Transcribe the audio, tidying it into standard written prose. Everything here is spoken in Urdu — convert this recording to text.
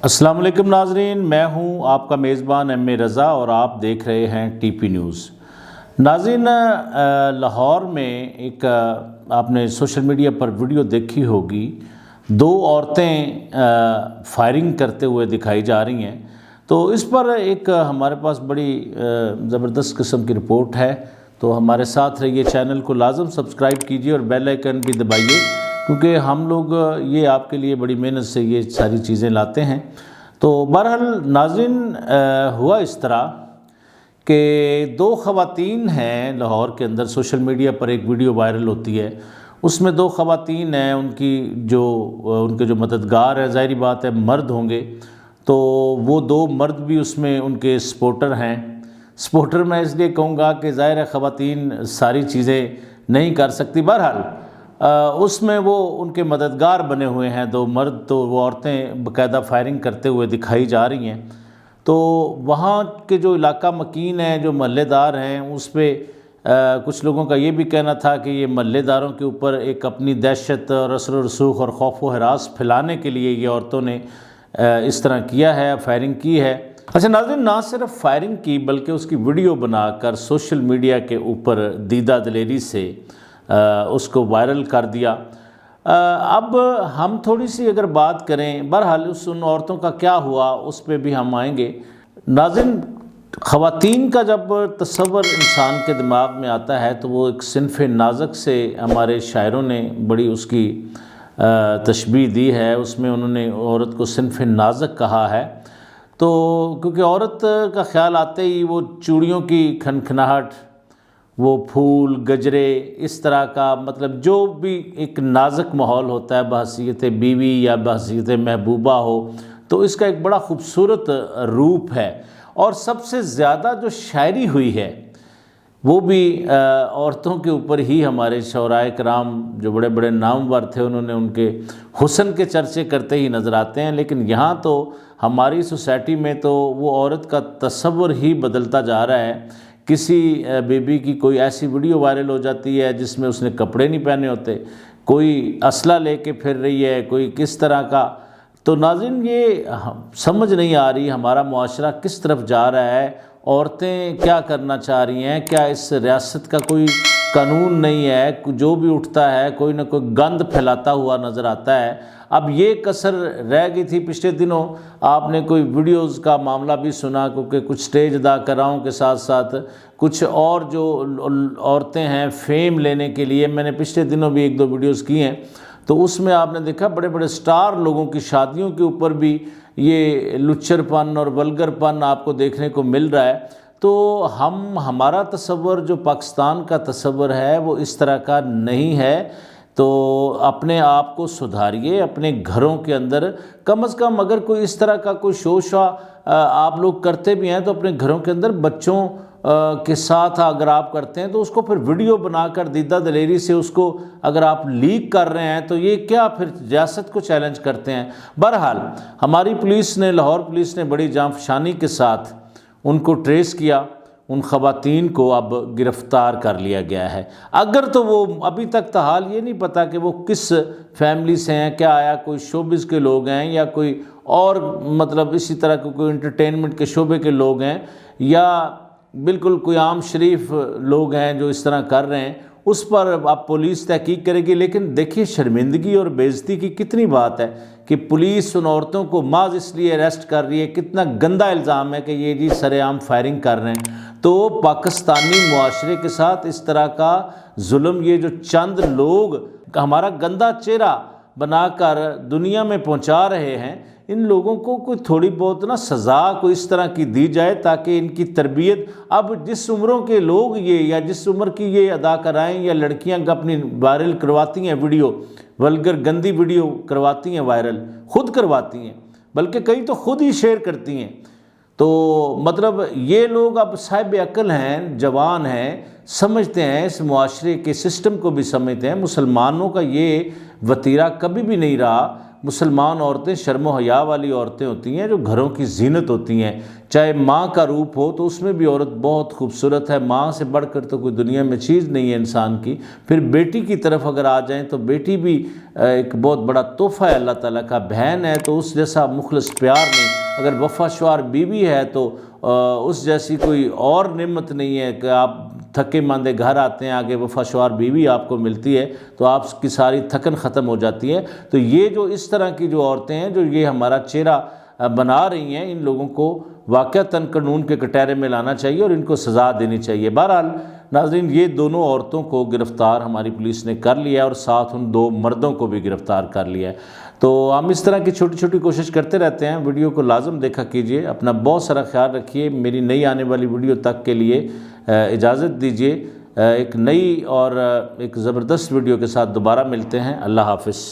السلام علیکم ناظرین، میں ہوں آپ کا میزبان ایم اے رضا اور آپ دیکھ رہے ہیں ٹی پی نیوز۔ ناظرین، لاہور میں ایک آپ نے سوشل میڈیا پر ویڈیو دیکھی ہوگی، دو عورتیں فائرنگ کرتے ہوئے دکھائی جا رہی ہیں۔ تو اس پر ایک ہمارے پاس بڑی زبردست قسم کی رپورٹ ہے، تو ہمارے ساتھ رہیے، چینل کو لازم سبسکرائب کیجیے اور بیل آئیکن بھی دبائیے، کیونکہ ہم لوگ یہ آپ کے لیے بڑی محنت سے یہ ساری چیزیں لاتے ہیں۔ تو بہرحال ناظرین، ہوا اس طرح کہ دو خواتین ہیں لاہور کے اندر، سوشل میڈیا پر ایک ویڈیو وائرل ہوتی ہے، اس میں دو خواتین ہیں، ان کے جو مددگار ہیں، ظاہری بات ہے مرد ہوں گے، تو وہ دو مرد بھی اس میں ان کے سپورٹر ہیں۔ سپورٹر میں اس لیے کہوں گا کہ ظاہر ہے خواتین ساری چیزیں نہیں کر سکتی، بہرحال اس میں وہ ان کے مددگار بنے ہوئے ہیں دو مرد، تو وہ عورتیں باقاعدہ فائرنگ کرتے ہوئے دکھائی جا رہی ہیں۔ تو وہاں کے جو علاقہ مکین ہیں، جو محلے دار ہیں، اس پہ کچھ لوگوں کا یہ بھی کہنا تھا کہ یہ محلے داروں کے اوپر ایک اپنی دہشت اور اثر و رسوخ اور خوف و ہراس پھیلانے کے لیے یہ عورتوں نے اس طرح کیا ہے، فائرنگ کی ہے۔ اچھا ناظرین، نہ صرف فائرنگ کی بلکہ اس کی ویڈیو بنا کر سوشل میڈیا کے اوپر دیدہ دلیری سے اس کو وائرل کر دیا۔ اب ہم تھوڑی سی اگر بات کریں، بہرحال ان عورتوں کا کیا ہوا اس پہ بھی ہم آئیں گے۔ ناظرین، خواتین کا جب تصور انسان کے دماغ میں آتا ہے تو وہ ایک صنف نازک سے ہمارے شاعروں نے بڑی اس کی تشبیہ دی ہے، اس میں انہوں نے عورت کو صنف نازک کہا ہے۔ تو کیونکہ عورت کا خیال آتے ہی وہ چوڑیوں کی کھنکھناہٹ، وہ پھول گجرے، اس طرح کا مطلب جو بھی ایک نازک ماحول ہوتا ہے بحیثیت بیوی یا بحیثیت محبوبہ ہو، تو اس کا ایک بڑا خوبصورت روپ ہے۔ اور سب سے زیادہ جو شاعری ہوئی ہے وہ بھی عورتوں کے اوپر ہی، ہمارے شعراء کرام جو بڑے بڑے نامور تھے انہوں نے ان کے حسن کے چرچے کرتے ہی نظر آتے ہیں، لیکن یہاں تو ہماری سوسائٹی میں تو وہ عورت کا تصور ہی بدلتا جا رہا ہے۔ کسی بیبی کی کوئی ایسی ویڈیو وائرل ہو جاتی ہے جس میں اس نے کپڑے نہیں پہنے ہوتے، کوئی اسلحہ لے کے پھر رہی ہے، کوئی کس طرح کا۔ تو ناظرین، یہ سمجھ نہیں آ رہی ہمارا معاشرہ کس طرف جا رہا ہے، عورتیں کیا کرنا چاہ رہی ہیں، کیا اس ریاست کا کوئی قانون نہیں ہے؟ جو بھی اٹھتا ہے کوئی نہ کوئی گند پھیلاتا ہوا نظر آتا ہے۔ اب یہ کسر رہ گئی تھی، پچھلے دنوں آپ نے کوئی ویڈیوز کا معاملہ بھی سنا، کیونکہ کچھ سٹیج اداکاراؤں کے ساتھ ساتھ کچھ اور جو عورتیں ہیں فیم لینے کے لیے، میں نے پچھلے دنوں بھی ایک دو ویڈیوز کی ہیں، تو اس میں آپ نے دیکھا بڑے بڑے سٹار لوگوں کی شادیوں کے اوپر بھی یہ لچر پن اور ولگر پن آپ کو دیکھنے کو مل رہا ہے۔ تو ہمارا تصور جو پاکستان کا تصور ہے وہ اس طرح کا نہیں ہے۔ تو اپنے آپ کو سدھاریے، اپنے گھروں کے اندر کم از کم اگر کوئی اس طرح کا کوئی شوشہ آپ لوگ کرتے بھی ہیں تو اپنے گھروں کے اندر بچوں کے ساتھ اگر آپ کرتے ہیں تو اس کو پھر ویڈیو بنا کر دیدہ دلیری سے اس کو اگر آپ لیک کر رہے ہیں تو یہ کیا پھر ریاست کو چیلنج کرتے ہیں؟ بہرحال ہماری پولیس نے، لاہور پولیس نے بڑی جانفشانی کے ساتھ ان کو ٹریس کیا، ان خواتین کو اب گرفتار کر لیا گیا ہے۔ اگر تو وہ ابھی تک تو حال یہ نہیں پتا کہ وہ کس فیملی سے ہیں، کیا آیا کوئی شوبز کے لوگ ہیں یا کوئی اور مطلب اسی طرح کے کوئی انٹرٹینمنٹ کے شعبے کے لوگ ہیں، یا بالکل کوئی عام شریف لوگ ہیں جو اس طرح کر رہے ہیں، اس پر اب پولیس تحقیق کرے گی۔ لیکن دیکھیے شرمندگی اور بے عزتی کی کتنی بات ہے کہ پولیس ان عورتوں کو محض اس لیے اریسٹ کر رہی ہے، کتنا گندا الزام ہے کہ یہ جی سر عام فائرنگ کر رہے ہیں۔ تو پاکستانی معاشرے کے ساتھ اس طرح کا ظلم، یہ جو چند لوگ ہمارا گندا چہرہ بنا کر دنیا میں پہنچا رہے ہیں، ان لوگوں کو کوئی تھوڑی بہت سزا کوئی اس طرح کی دی جائے تاکہ ان کی تربیت، اب جس عمروں کے لوگ یہ یا جس عمر کی یہ اداکارائیں یا لڑکیاں اپنی وائرل کرواتی ہیں ویڈیو، ولگر گندی ویڈیو کرواتی ہیں وائرل، خود کرواتی ہیں، بلکہ کئی تو خود ہی شیئر کرتی ہیں، تو مطلب یہ لوگ اب صاحب عقل ہیں، جوان ہیں، سمجھتے ہیں، اس معاشرے کے سسٹم کو بھی سمجھتے ہیں۔ مسلمانوں کا یہ وتیرہ کبھی بھی نہیں رہا، مسلمان عورتیں شرم و حیا والی عورتیں ہوتی ہیں جو گھروں کی زینت ہوتی ہیں. چاہے ماں کا روپ ہو تو اس میں بھی عورت بہت خوبصورت ہے. ماں سے بڑھ کر تو کوئی دنیا میں چیز نہیں ہے انسان کی. پھر بیٹی کی طرف اگر آ جائیں تو بیٹی بھی ایک بہت بڑا تحفہ ہے اللہ تعالیٰ کا. بہن ہے تو اس جیسا مخلص پیار نہیں. اگر وفا شوار بیوی ہے تو اس جیسی کوئی اور نعمت نہیں ہے کہ آپ تھکے ماندے گھر آتے ہیں, آگے وفا شوار بیوی آپ کو ملتی ہے تو آپ کی ساری تھکن ختم ہو جاتی ہے. تو یہ جو اس طرح کی جو عورتیں ہیں جو یہ ہمارا چہرہ بنا رہی ہیں, ان لوگوں کو واقعتاً قانون کے کٹہرے میں لانا چاہیے اور ان کو سزا دینی چاہیے. بہرحال ناظرین, یہ دونوں عورتوں کو گرفتار ہماری پولیس نے کر لیا اور ساتھ ان 2 مردوں کو بھی گرفتار کر لیا ہے. تو ہم اس طرح کی چھوٹی چھوٹی کوشش کرتے رہتے ہیں. ویڈیو کو لازم دیکھا کیجئے. اپنا بہت سارا خیال رکھیے. میری نئی آنے والی ویڈیو تک کے لیے اجازت دیجئے. ایک نئی اور ایک زبردست ویڈیو کے ساتھ دوبارہ ملتے ہیں. اللہ حافظ.